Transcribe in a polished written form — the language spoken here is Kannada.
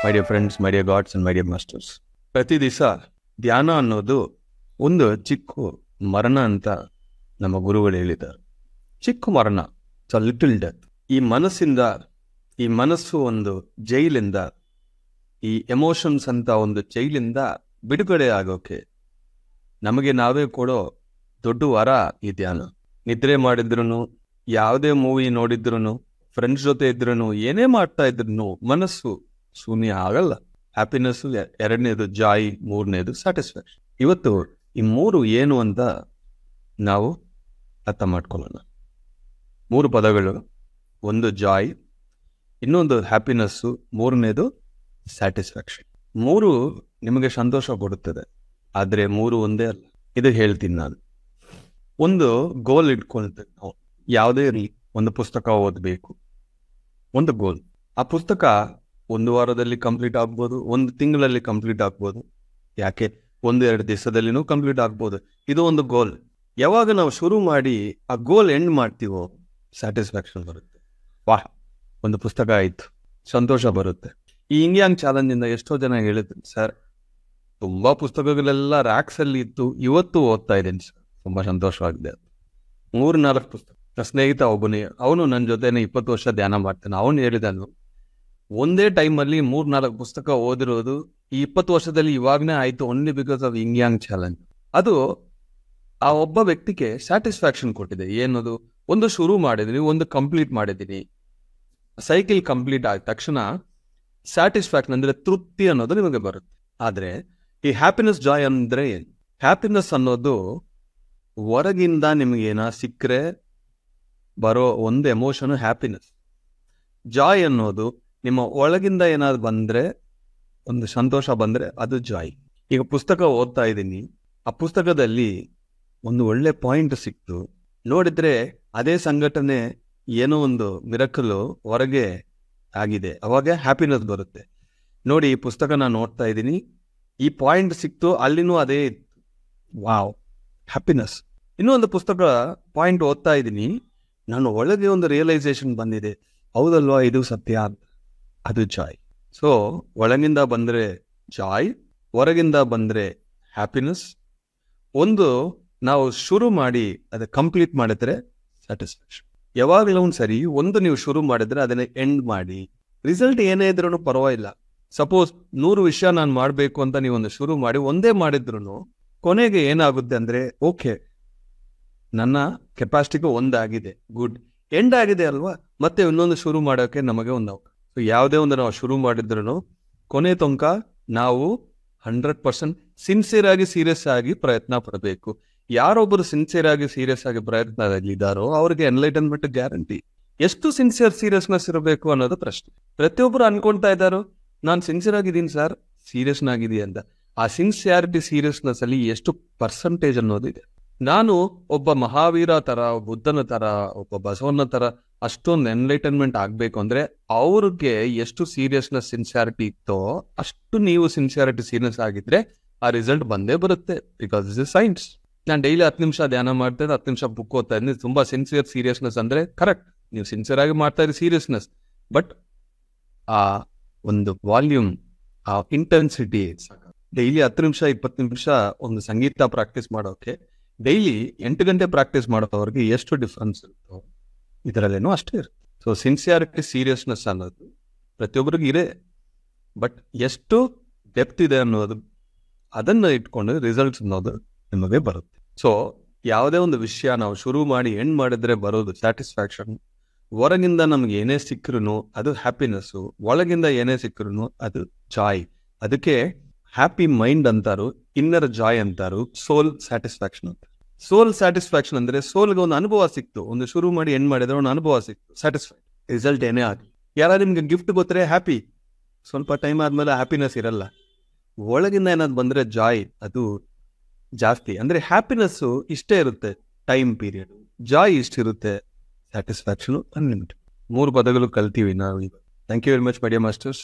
My dear friends, my dear God's and my dear masters. ಪ್ರತಿ ದಿವಸ ಧ್ಯಾನ ಅನ್ನೋದು ಒಂದು ಚಿಕ್ಕ ಮರಣ ಅಂತ ನಮ್ಮ ಗುರುಗಳು ಹೇಳಿದ್ದಾರೆ. ಚಿಕ್ಕ ಮರಣ, ಇಟ್ಸ್ ಅ ಲಿಟಲ್ ಡೆತ್. ಈ ಮನಸ್ಸು ಒಂದು ಜೈಲಿಂದ, ಈ ಎಮೋಷನ್ಸ್ ಅಂತ ಒಂದು ಜೈಲಿಂದ ಬಿಡುಗಡೆ ಆಗೋಕೆ ನಮಗೆ ನಾವೇ ಕೊಡೋ ದೊಡ್ಡ ವರ ಈ ಧ್ಯಾನ. ನಿದ್ರೆ ಮಾಡಿದ್ರು, ಯಾವುದೇ ಮೂವಿ ನೋಡಿದ್ರು, ಫ್ರೆಂಡ್ಸ್ ಜೊತೆ ಇದ್ರು, ಏನೇ ಮಾಡ್ತಾ ಇದ್ರು ಮನಸ್ಸು ಶೂನ್ಯ ಆಗಲ್ಲ. ಹ್ಯಾಪಿನೆಸ್ ಎರಡನೇದು, ಜಾಯ್ ಮೂರನೇದು ಸ್ಯಾಟಿಸ್ಫ್ಯಾಕ್ಷನ್. ಇವತ್ತು ಈ ಮೂರು ಏನು ಅಂತ ನಾವು ಅರ್ಥ ಮಾಡ್ಕೊಳ್ಳೋಣ. ಮೂರು ಪದಗಳು, ಒಂದು ಜಾಯ್, ಇನ್ನೊಂದು ಹ್ಯಾಪಿನೆಸ್ಸು, ಮೂರನೇದು ಸ್ಯಾಟಿಸ್ಫ್ಯಾಕ್ಷನ್. ಮೂರು ನಿಮಗೆ ಸಂತೋಷ ಕೊಡುತ್ತದೆ, ಆದರೆ ಮೂರು ಒಂದೇ ಅಲ್ಲ. ಇದು ಹೇಳ್ತೀನಿ ನಾನು. ಒಂದು ಗೋಲ್ ಇಟ್ಕೊಳ್ತೇವೆ ನಾವು. ಯಾವುದೇ ಒಂದು ಪುಸ್ತಕ ಓದಬೇಕು, ಒಂದು ಗೋಲ್. ಆ ಪುಸ್ತಕ ಒಂದು ವಾರದಲ್ಲಿ ಕಂಪ್ಲೀಟ್ ಆಗ್ಬೋದು, ಒಂದು ತಿಂಗಳಲ್ಲಿ ಕಂಪ್ಲೀಟ್ ಆಗ್ಬೋದು, ಯಾಕೆ 1-2 ದಿವಸದಲ್ಲಿನೂ ಕಂಪ್ಲೀಟ್ ಆಗ್ಬೋದು. ಇದು ಒಂದು ಗೋಲ್. ಯಾವಾಗ ನಾವು ಶುರು ಮಾಡಿ ಆ ಗೋಲ್ ಎಂಡ್ ಮಾಡ್ತೀವೋ ಸ್ಯಾಟಿಸ್ಫ್ಯಾಕ್ಷನ್ ಬರುತ್ತೆ. ವಾಹ್, ಒಂದು ಪುಸ್ತಕ ಆಯ್ತು, ಸಂತೋಷ ಬರುತ್ತೆ. ಈ ಇಂಗ್ಯಾಂಗ್ ಚಾಲೆಂಜ್ ಇಂದ ಎಷ್ಟೋ ಜನ ಹೇಳಿದ್ರು, ಸರ್ ತುಂಬಾ ಪುಸ್ತಕಗಳೆಲ್ಲ ರ್ಯಾಕ್ಸ್ ಅಲ್ಲಿ ಇತ್ತು, ಇವತ್ತು ಓದ್ತಾ ಇದ್ದೀನಿ ಸರ್, ತುಂಬಾ ಸಂತೋಷವಾಗಿದೆ. 3-4 ಪುಸ್ತಕ. ನನ್ನ ಸ್ನೇಹಿತ ಒಬ್ಬನೇ, ಅವನು ನನ್ನ ಜೊತೆನೆ 20 ವರ್ಷ ಧ್ಯಾನ ಮಾಡ್ತಾನೆ. ಅವನು ಹೇಳಿದನು, ಒಂದೇ ಟೈಮಲ್ಲಿ 3-4 ಪುಸ್ತಕ ಓದಿರೋದು ಈ 20 ವರ್ಷದಲ್ಲಿ ಇವಾಗನೇ ಆಯ್ತು, ಓನ್ಲಿ ಬಿಕಾಸ್ ಆಫ್ ಇಂಗ್ಯಾಂಗ್ ಚಾಲೆಂಜ್. ಅದು ಆ ಒಬ್ಬ ವ್ಯಕ್ತಿಗೆ ಸ್ಯಾಟಿಸ್ಫ್ಯಾಕ್ಷನ್ ಕೊಟ್ಟಿದೆ. ಏನದು, ಒಂದು ಶುರು ಮಾಡಿದೀನಿ, ಒಂದು ಕಂಪ್ಲೀಟ್ ಮಾಡಿದ್ದೀನಿ. ಸೈಕಲ್ ಕಂಪ್ಲೀಟ್ ಆದ ತಕ್ಷಣ ಸ್ಯಾಟಿಸ್ಫ್ಯಾಕ್ಷನ್ ಅಂದ್ರೆ ತೃಪ್ತಿ ಅನ್ನೋದು ನಿಮಗೆ ಬರುತ್ತೆ. ಆದ್ರೆ ಈ ಹ್ಯಾಪಿನೆಸ್, ಜಾಯ್ ಅಂದ್ರೆ ಏನು? ಹ್ಯಾಪಿನೆಸ್ ಅನ್ನೋದು ಹೊರಗಿಂದ ನಿಮಗೇನ ಸಿಕ್ಕರೆ ಬರೋ ಒಂದು ಎಮೋಷನ್ ಹ್ಯಾಪಿನೆಸ್. ಜಾಯ್ ಅನ್ನೋದು ನಿಮ್ಮ ಒಳಗಿಂದ ಏನಾದ್ರು ಬಂದ್ರೆ, ಒಂದು ಸಂತೋಷ ಬಂದ್ರೆ ಅದು ಜಾಯ್. ಈಗ ಪುಸ್ತಕ ಓದ್ತಾ ಇದ್ದೀನಿ, ಆ ಪುಸ್ತಕದಲ್ಲಿ ಒಂದು ಒಳ್ಳೆ ಪಾಯಿಂಟ್ ಸಿಕ್ತು, ನೋಡಿದ್ರೆ ಅದೇ ಸಂಘಟನೆ ಏನೋ ಒಂದು ಮಿರಕಲ್ ಹೊರಗೆ ಆಗಿದೆ, ಅವಾಗ ಹ್ಯಾಪಿನೆಸ್ ಬರುತ್ತೆ. ನೋಡಿ, ಈ ಪುಸ್ತಕ ನಾನು ಓದ್ತಾ ಇದ್ದೀನಿ, ಈ ಪಾಯಿಂಟ್ ಸಿಕ್ತು, ಅಲ್ಲಿನೂ ಅದೇ ಇತ್ತು, ವಾವ್, ಹ್ಯಾಪಿನೆಸ್. ಇನ್ನೊಂದು ಪುಸ್ತಕ ಪಾಯಿಂಟ್ ಓದ್ತಾ ಇದ್ದೀನಿ, ನಾನು ಒಳಗೆ ಒಂದು ರಿಯಲೈಸೇಷನ್ ಬಂದಿದೆ, ಹೌದಲ್ವಾ ಇದು ಸತ್ಯ ಅಂತ, ಅದು ಜಾಯ್. ಸೊ ಒಳಗಿಂದ ಬಂದ್ರೆ ಜಾಯ್, ಹೊರಗಿಂದ ಬಂದ್ರೆ ಹ್ಯಾಪಿನೆಸ್. ಒಂದು ನಾವು ಶುರು ಮಾಡಿ ಅದು ಕಂಪ್ಲೀಟ್ ಮಾಡಿದ್ರೆ ಸ್ಯಾಟಿಸ್ಫ್ಯಾಕ್ಷನ್. ಯಾವಾಗಲೂ ಸರಿ, ಒಂದು ನೀವು ಶುರು ಮಾಡಿದ್ರೆ ಅದನ್ನ ಎಂಡ್ ಮಾಡಿ. ರಿಸಲ್ಟ್ ಏನೇ ಇದ್ರೂ ಪರವಾಗಿಲ್ಲ. ಸಪೋಸ್ 100 ವಿಷಯ ನಾನು ಮಾಡಬೇಕು ಅಂತ ನೀವೊಂದು ಶುರು ಮಾಡಿ ಒಂದೇ ಮಾಡಿದ್ರು ಕೊನೆಗೆ ಏನಾಗುತ್ತೆ ಅಂದ್ರೆ, ಓಕೆ ನನ್ನ ಕೆಪಾಸಿಟಿಗೆ ಒಂದಾಗಿದೆ, ಗುಡ್, ಎಂಡ್ ಆಗಿದೆ ಅಲ್ವಾ, ಮತ್ತೆ ಇನ್ನೊಂದು ಶುರು ಮಾಡೋಕೆ ನಮಗೆ ಒಂದು ಅವಕಾಶ. ಸೊ ಯಾವುದೇ ಒಂದು ನಾವು ಶುರು ಮಾಡಿದ್ರು ಕೊನೆ ತನಕ ನಾವು 100% ಸಿನ್ಸಿಯರ್ ಆಗಿ, ಸೀರಿಯಸ್ ಆಗಿ ಪ್ರಯತ್ನ ಪಡಬೇಕು. ಯಾರೊಬ್ಬರು ಸಿನ್ಸಿಯರ್ ಆಗಿ, ಸೀರಿಯಸ್ ಆಗಿ ಪ್ರಯತ್ನದಲ್ಲಿದ್ದಾರೋ ಅವ್ರಿಗೆ ಎನ್ಲೈಟನ್ಮೆಂಟ್ ಗ್ಯಾರಂಟಿ. ಎಷ್ಟು ಸಿನ್ಸಿಯರ್ ಸೀರಿಯಸ್ನೆಸ್ ಇರಬೇಕು ಅನ್ನೋದು ಪ್ರಶ್ನೆ. ಪ್ರತಿಯೊಬ್ಬರು ಅನ್ಕೊಂತಾ ಇದ್ದಾರೋ, ನಾನು ಸಿನ್ಸಿಯರ್ ಆಗಿದ್ದೀನಿ ಸರ್, ಸೀರಿಯಸ್ನಾಗಿದೆಯಾ ಅಂತ. ಆ ಸಿನ್ಸಿಯಾರಿಟಿ, ಸೀರಿಯಸ್ನೆಸ್ ಅಲ್ಲಿ ಎಷ್ಟು ಪರ್ಸೆಂಟೇಜ್ ಅನ್ನೋದು ಇದೆ. ನಾನು ಒಬ್ಬ ಮಹಾವೀರ ತರ, ಬುದ್ಧನ ತರ, ಒಬ್ಬ ಬಸವಣ್ಣ ತರ ಅಷ್ಟೊಂದು ಎನ್ಲೈಟನ್ಮೆಂಟ್ ಆಗ್ಬೇಕು ಅಂದ್ರೆ ಅವ್ರಿಗೆ ಎಷ್ಟು ಸೀರಿಯಸ್ನೆಸ್, ಸಿನ್ಸಿಯಾರಿಟಿ ಇತ್ತೋ ಅಷ್ಟು ನೀವು ಸಿನ್ಸಿಯಾರಿಟಿ, ಸೀರಿಯಸ್ ಆಗಿದ್ರೆ ಆ ರಿಸಲ್ಟ್ ಬಂದೇ ಬರುತ್ತೆ. Because this is science. ನಾನು ಡೈಲಿ 10 ನಿಮಿಷ ಧ್ಯಾನ ಮಾಡ್ತಾ ಇದ್ದೆ, 10 ನಿಮಿಷ ಬುಕ್ ಓದ್ತಾ ಇದ್ದೀನಿ, ತುಂಬಾ ಸಿನ್ಸಿಯರ್ ಸೀರಿಯಸ್ನೆಸ್ ಅಂದ್ರೆ ಕರೆಕ್ಟ್, ನೀವು ಸಿನ್ಸಿಯರ್ ಆಗಿ ಮಾಡ್ತಾ ಇದ್ದೀರಿ ಸೀರಿಯಸ್ನೆಸ್, ಬಟ್ ಆ ಒಂದು ವಾಲ್ಯೂಮ್, ಆ ಇಂಟೆನ್ಸಿಟಿ ಡೈಲಿ 10 ನಿಮಿಷ 20 ನಿಮಿಷ ಒಂದು ಸಂಗೀತ ಪ್ರಾಕ್ಟೀಸ್ ಮಾಡೋಕೆ ಡೈಲಿ 8 ಗಂಟೆ ಪ್ರಾಕ್ಟೀಸ್ ಮಾಡೋವ್ರಿಗೆ ಎಷ್ಟು ಡಿಫ್ರೆನ್ಸ್ ಇರುತ್ತೋ ಇದರಲ್ಲೇನೋ ಅಷ್ಟೇ ಇರುತ್ತೆ. ಸೊ ಸಿನ್ಸಿಯಾರಿಟಿ, ಸೀರಿಯಸ್ನೆಸ್ ಅನ್ನೋದು ಪ್ರತಿಯೊಬ್ಬರಿಗೂ ಇದೆ, ಬಟ್ ಎಷ್ಟು ಡೆಪ್ತ್ ಇದೆ ಅನ್ನೋದು, ಅದನ್ನ ಇಟ್ಕೊಂಡು ರಿಸಲ್ಟ್ಸ್ ಅನ್ನೋದು ನಿಮಗೆ ಬರುತ್ತೆ. ಸೊ ಯಾವುದೇ ಒಂದು ವಿಷಯ ನಾವು ಶುರು ಮಾಡಿ ಎಂಡ್ ಮಾಡಿದ್ರೆ ಬರೋದು ಸ್ಯಾಟಿಸ್ಫ್ಯಾಕ್ಷನ್. ಹೊರಗಿಂದ ನಮ್ಗೆ ಏನೇ ಸಿಕ್ಕರೂ ಅದು ಹ್ಯಾಪಿನೆಸ್ಸು, ಒಳಗಿಂದ ಏನೇ ಸಿಕ್ಕರೂ ಅದು ಜಾಯ್. ಅದಕ್ಕೆ ಹ್ಯಾಪಿ ಮೈಂಡ್ ಅಂತಾರು, ಇನ್ನರ್ ಜಾಯ್ ಅಂತಾರು, ಸೋಲ್ ಸ್ಯಾಟಿಸ್ಫ್ಯಾಕ್ಷನ್ ಅಂತ. ಸೋಲ್ ಸ್ಯಾಟಿಸ್ಫ್ಯಾಕ್ಷನ್ ಅಂದ್ರೆ ಸೋಲ್ಗೆ ಒಂದು ಅನುಭವ ಸಿಕ್ತು, ಒಂದು ಶುರು ಮಾಡಿ ಎಂಡ್ ಮಾಡಿದ್ರೆ ಒಂದು ಅನುಭವ ಸಿಕ್ತು, ಸ್ಯಾಟಿಸ್ಫೈಡ್. ರಿಸಲ್ಟ್ ಏನೇ ಆಗಲಿ, ಯಾರು ನಿಮ್ಗೆ ಗಿಫ್ಟ್ ಗೊತ್ತರೆ ಹ್ಯಾಪಿ, ಸ್ವಲ್ಪ ಟೈಮ್ ಆದ್ಮೇಲೆ ಹ್ಯಾಪಿನೆಸ್ ಇರಲ್ಲ. ಒಳಗಿಂದ ಏನಾದ್ರು ಬಂದ್ರೆ ಜಾಯ್ ಅದು ಜಾಸ್ತಿ. ಅಂದ್ರೆ ಹ್ಯಾಪಿನೆಸ್ ಇಷ್ಟೇ ಇರುತ್ತೆ ಟೈಮ್ ಪೀರಿಯಡ್, ಜಾಯ್ ಇಷ್ಟಿರುತ್ತೆ, ಸ್ಯಾಟಿಸ್ಫ್ಯಾಕ್ಷನ್ ಅನ್ಲಿಮಿಟೆಡ್. 3 ಪದಗಳು ಕಲ್ತೀವಿ ನಾವು ಈಗ. Thank you very much my dear masters.